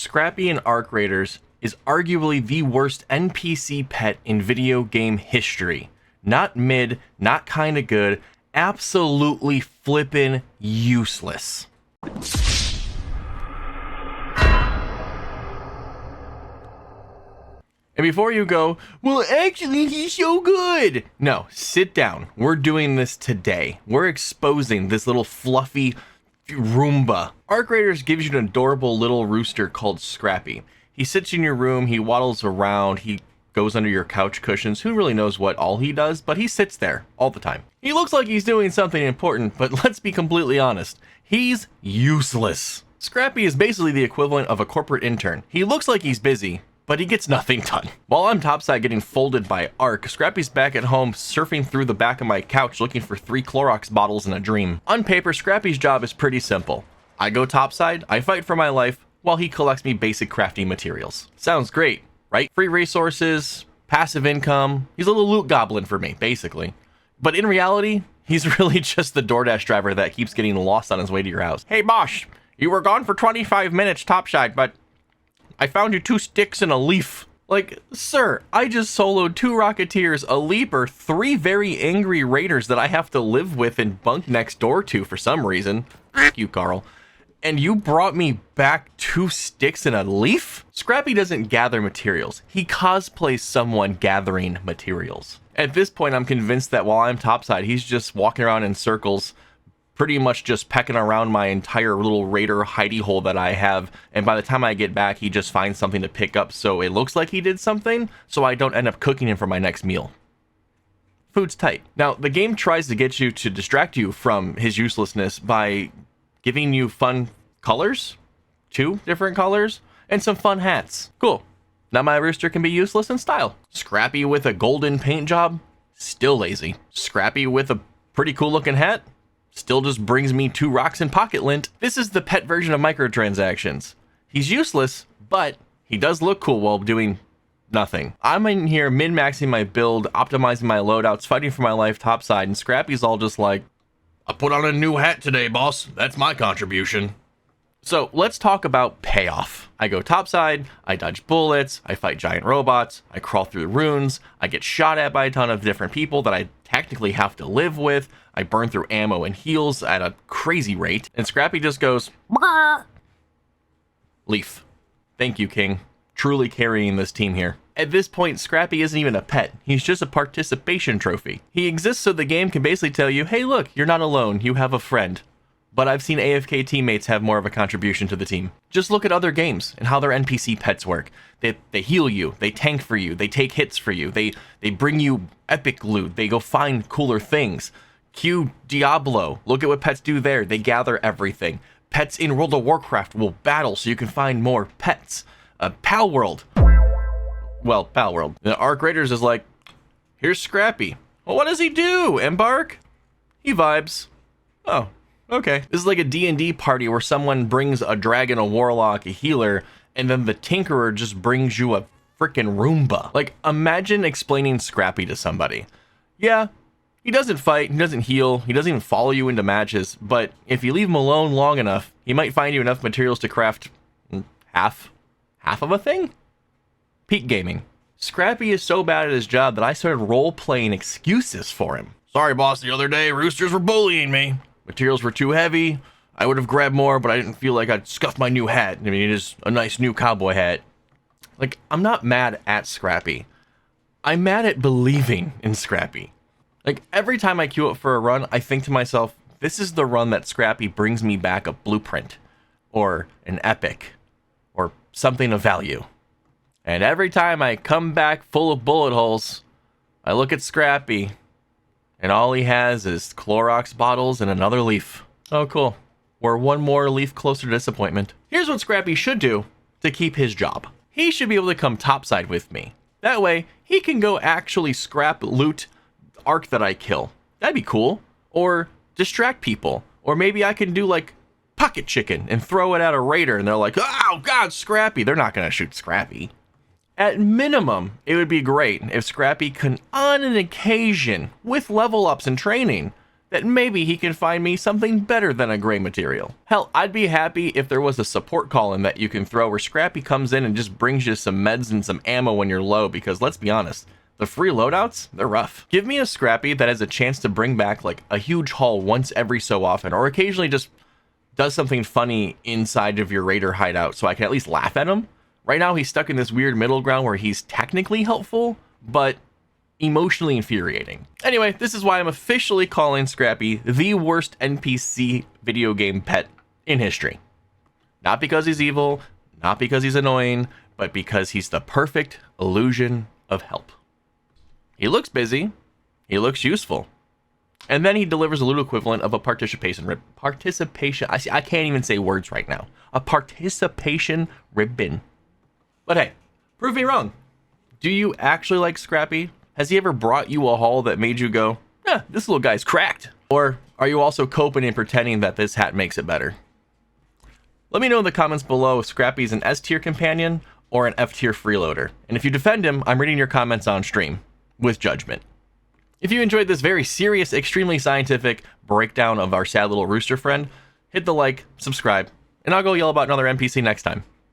Scrappy in Arc Raiders is arguably the worst NPC pet in video game history. Not mid, not kinda good, absolutely flippin' useless. And before you go, well, actually, he's so good. No, sit down. We're doing this today. We're exposing this little fluffy Roomba. Arc Raiders gives you an adorable little rooster called Scrappy. He sits in your room, he waddles around, he goes under your couch cushions. Who really knows what all he does, but he sits there all the time. He looks like he's doing something important, but let's be completely honest. He's useless. Scrappy is basically the equivalent of a corporate intern. He looks like he's busy, but he gets nothing done. While I'm topside getting folded by Arc, Scrappy's back at home surfing through the back of my couch looking for 3 Clorox bottles in a dream. On paper, Scrappy's job is pretty simple. I go topside, I fight for my life, while he collects me basic crafting materials. Sounds great, right? Free resources, passive income. He's a little loot goblin for me, basically. But in reality, he's really just the DoorDash driver that keeps getting lost on his way to your house. Hey boss, you were gone for 25 minutes topside, but I found you 2 sticks and a leaf. Like, sir, I just soloed 2 Rocketeers, a Leaper, 3 very angry raiders that I have to live with and bunk next door to for some reason. F*** you, Carl. And you brought me back 2 sticks and a leaf? Scrappy doesn't gather materials. He cosplays someone gathering materials. At this point, I'm convinced that while I'm topside, he's just walking around in circles, pretty much just pecking around my entire little raider hidey hole that I have, and by the time I get back, he just finds something to pick up so it looks like he did something, so I don't end up cooking him for my next meal. Food's tight. Now, the game tries to get you to distract you from his uselessness by giving you fun colors, 2 different colors, and some fun hats. Cool. Now my rooster can be useless in style. Scrappy with a golden paint job? Still lazy. Scrappy with a pretty cool looking hat? Still just brings me 2 rocks and pocket lint. This is the pet version of microtransactions. He's useless, but he does look cool while doing nothing. I'm in here min-maxing my build, optimizing my loadouts, fighting for my life topside, and Scrappy's all just like, I put on a new hat today, boss. That's my contribution. So let's talk about payoff. I go topside, I dodge bullets, I fight giant robots, I crawl through the runes, I get shot at by a ton of different people that I technically have to live with, I burn through ammo and heals at a crazy rate, and Scrappy just goes, Brr. Leaf. Thank you, King. Truly carrying this team here. At this point, Scrappy isn't even a pet. He's just a participation trophy. He exists so the game can basically tell you, hey look, you're not alone, you have a friend. But I've seen AFK teammates have more of a contribution to the team. Just look at other games and how their NPC pets work. They heal you, they tank for you, they take hits for you, they bring you epic loot, they go find cooler things. Cue Diablo, look at what pets do there, they gather everything. Pets in World of Warcraft will battle so you can find more pets. Pal World. Well, Pal World. The Arc Raiders is like, here's Scrappy. Well, what does he do, Embark? He vibes. Oh, okay. This is like a D&D party where someone brings a dragon, a warlock, a healer, and then the tinkerer just brings you a freaking Roomba. Like, imagine explaining Scrappy to somebody. Yeah, he doesn't fight, he doesn't heal, he doesn't even follow you into matches, but if you leave him alone long enough, he might find you enough materials to craft half of a thing? Peak gaming. Scrappy is so bad at his job that I started role-playing excuses for him. Sorry, boss, the other day, roosters were bullying me. Materials were too heavy. I would have grabbed more, but I didn't feel like I'd scuff my new hat. I mean, it is a nice new cowboy hat. Like, I'm not mad at Scrappy. I'm mad at believing in Scrappy. Like, every time I queue up for a run, I think to myself, this is the run that Scrappy brings me back a blueprint, or an epic, or something of value. And every time I come back full of bullet holes, I look at Scrappy, and all he has is Clorox bottles and another leaf. Oh, cool. We're one more leaf closer to disappointment. Here's what Scrappy should do to keep his job. He should be able to come topside with me. That way, he can go actually scrap loot Arc that I kill. That'd be cool. Or distract people. Or maybe I can do like pocket chicken and throw it at a raider and they're like, oh god, Scrappy. They're not gonna shoot Scrappy. At minimum, it would be great if Scrappy can, on an occasion, with level ups and training, that maybe he can find me something better than a gray material. Hell, I'd be happy if there was a support call in that you can throw where Scrappy comes in and just brings you some meds and some ammo when you're low, because let's be honest, the free loadouts, they're rough. Give me a Scrappy that has a chance to bring back like a huge haul once every so often, or occasionally just does something funny inside of your raider hideout so I can at least laugh at him. Right now he's stuck in this weird middle ground where he's technically helpful, but emotionally infuriating. Anyway, this is why I'm officially calling Scrappy the worst NPC video game pet in history. Not because he's evil, not because he's annoying, but because he's the perfect illusion of help. He looks busy, he looks useful, and then he delivers a loot equivalent of a participation, I can't even say words right now. A participation ribbon. But hey, prove me wrong. Do you actually like Scrappy? Has he ever brought you a haul that made you go, this little guy's cracked? Or are you also coping and pretending that this hat makes it better? Let me know in the comments below if Scrappy's an S tier companion or an F tier freeloader. And if you defend him, I'm reading your comments on stream with judgment. If you enjoyed this very serious, extremely scientific breakdown of our sad little rooster friend, hit the like, subscribe, and I'll go yell about another NPC next time.